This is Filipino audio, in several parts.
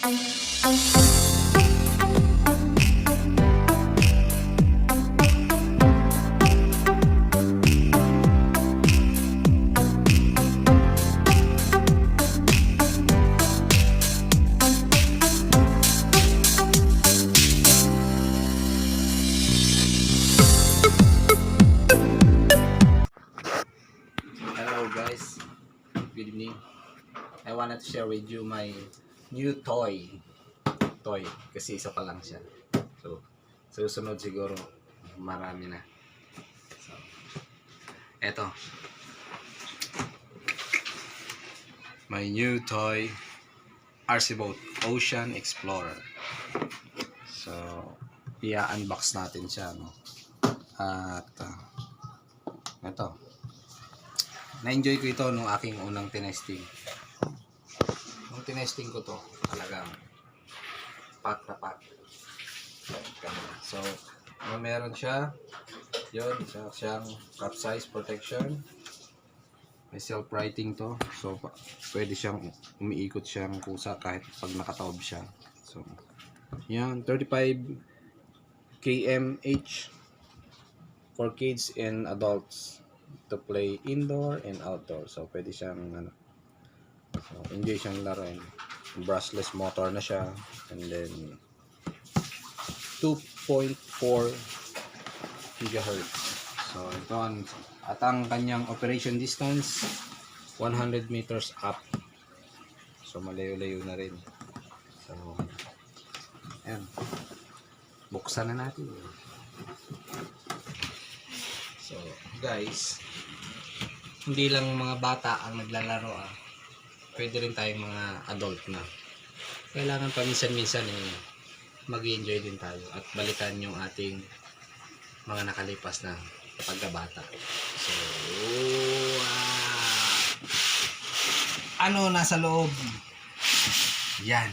Hello guys, good evening. I wanted to share with you my new toy. Kasi isa pa lang siya. So, susunod siguro marami na. So, eto. My new toy, RC Boat Ocean Explorer. So, i-unbox natin siya, no? At eto. Na-enjoy ko ito nung aking unang tinesting. Nung tinesting ko to, talagang pack na pack. So, meron siya, yun, siyang capsize protection. May self-righting to. So, pwede siyang umiikot siyang kusa kahit pag nakataob siya. So, yan, 35 kmh for kids and adults to play indoor and outdoor. So, pwede siyang so, enjoy siyang laruin. Brushless motor na siya. And then 2.4 gigahertz. So ito at ang kanyang operation distance 100 meters up. So malayo-layo na rin. So ayan. Buksan na natin. So guys, hindi lang mga bata ang naglalaro pwede rin tayong mga adult na. Kailangan paminsan-minsan mag-enjoy din tayo at balikan yung ating mga nakalipas na pagkabata. So, ano nasa loob? Yan.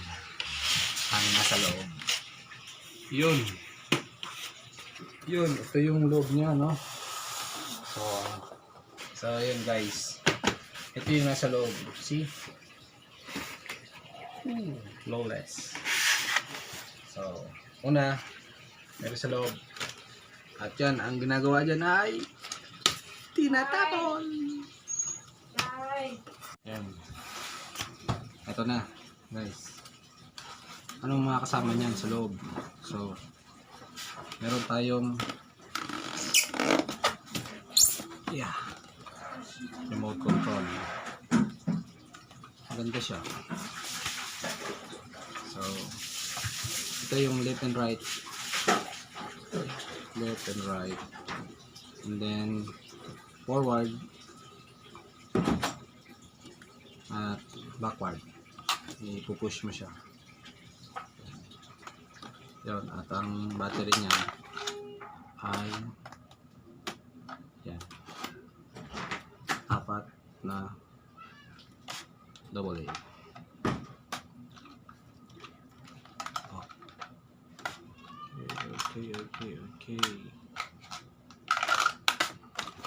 Ang nasa loob. Yun. Yun. Ito yung loob niya, no? So yun guys. Ito yung nasa loob. See? Flawless. So, una, meron sa loob. At yan, ang ginagawa dyan ay tinatapon. Yan. Ito na, guys. Anong mga kasama niyan sa loob? So, meron tayong remote control. Maganda siya. So, ito yung left and right, and then forward at backward. Ipupush mo siya. Yun, at ang battery niya ay yan, 4 na AA. Okay.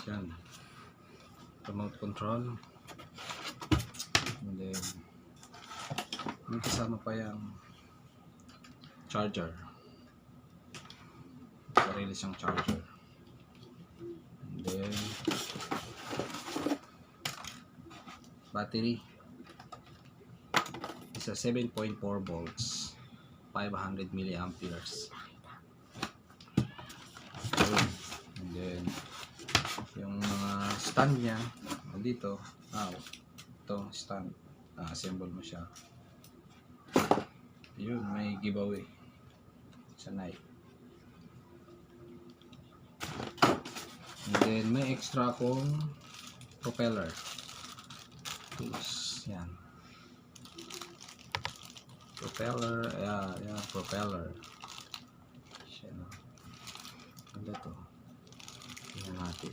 Yan. Remote control. And then, may kasama pa yung charger. Sarili siyang charger. And then, battery. Isa 7.4 volts. 500 milliamperes. And then yung mga stand niya dito, ito stand, assemble mo siya. Yun, may giveaway sa night. And then may extra akong propeller tools. Yan, propeller. Propeller siya, no? Ano to? Tingnan natin.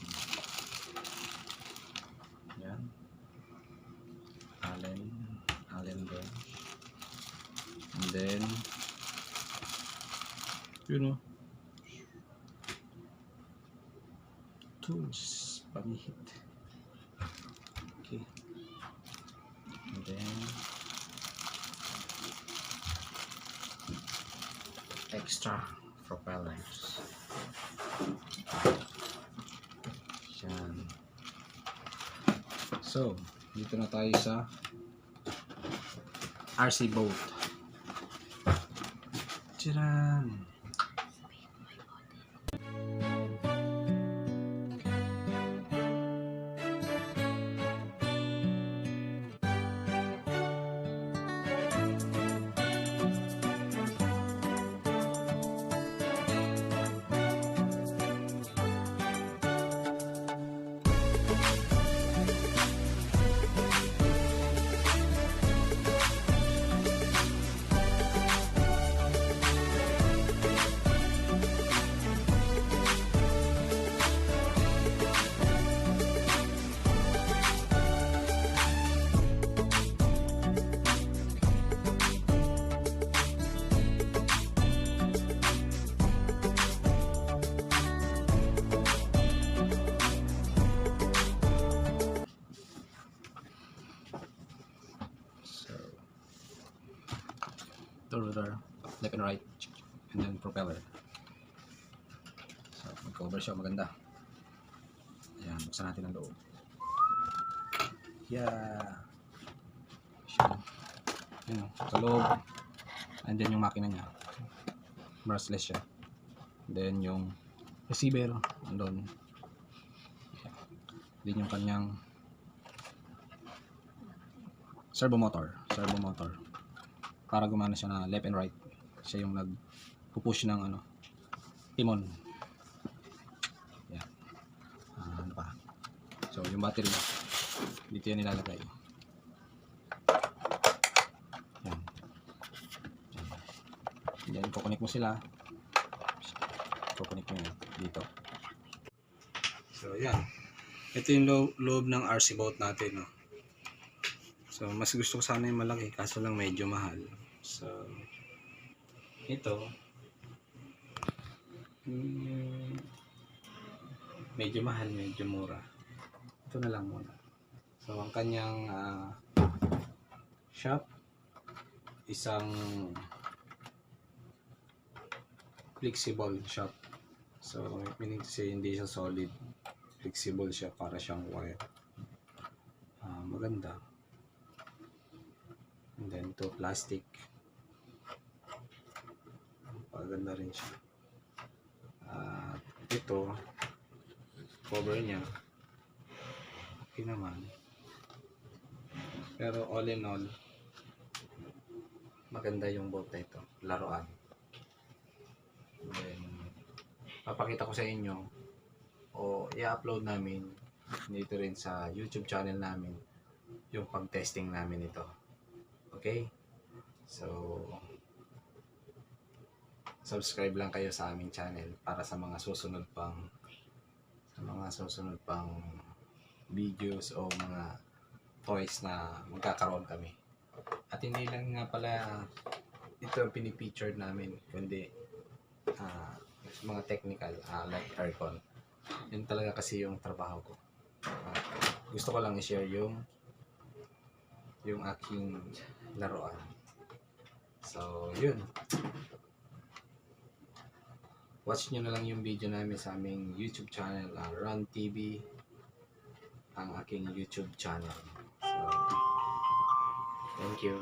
Yan, Allen wrench. And then tools, panihit. Okay. And then extra propellers. Yan. So, dito na tayo sa RC boat. Tcharan! Rotor, left and right, and then propeller. So, mag-cover siya, maganda. Ayan, buksan natin ang loob. Yeah. Yun, sa loob. And then yung makina niya. Brushless siya. Then yung receiver, andun. Then yung kanyang servo motor. Para gumana siya na left and right. Siya yung nag-push ng timon. Yan. Ano pa? So, yung battery dito yan nilalagay. Yan. Yan, kukunik mo sila. Kukunik mo yan dito. So, yan. Ito yung loob ng RC boat natin, no? So, mas gusto ko sana yung malaki, kaso lang medyo mahal. So, ito, medyo mahal, medyo mura. Ito na lang muna. So, ang kanyang shop, isang flexible shop. So, meaning to say, hindi siya solid. Flexible siya, para siyang wire. Maganda. And then ito plastic. Maganda rin siya. Ito cover niya okay naman. Pero all in all maganda yung boat na ito. Laruan. And then papakita ko sa inyo o i-upload namin dito rin sa YouTube channel namin yung pag-testing namin ito. Okay? So, subscribe lang kayo sa aming channel para sa mga susunod pang videos o mga toys na magkakaroon kami. At hindi lang nga pala ito ang pinipictured namin, kundi mga technical like aircon. Yun talaga kasi yung trabaho ko. Gusto ko lang i-share yung aking laruan. So, yun. Watch nyo na lang yung video namin sa aming YouTube channel, Run TV, ang aking YouTube channel. So, thank you.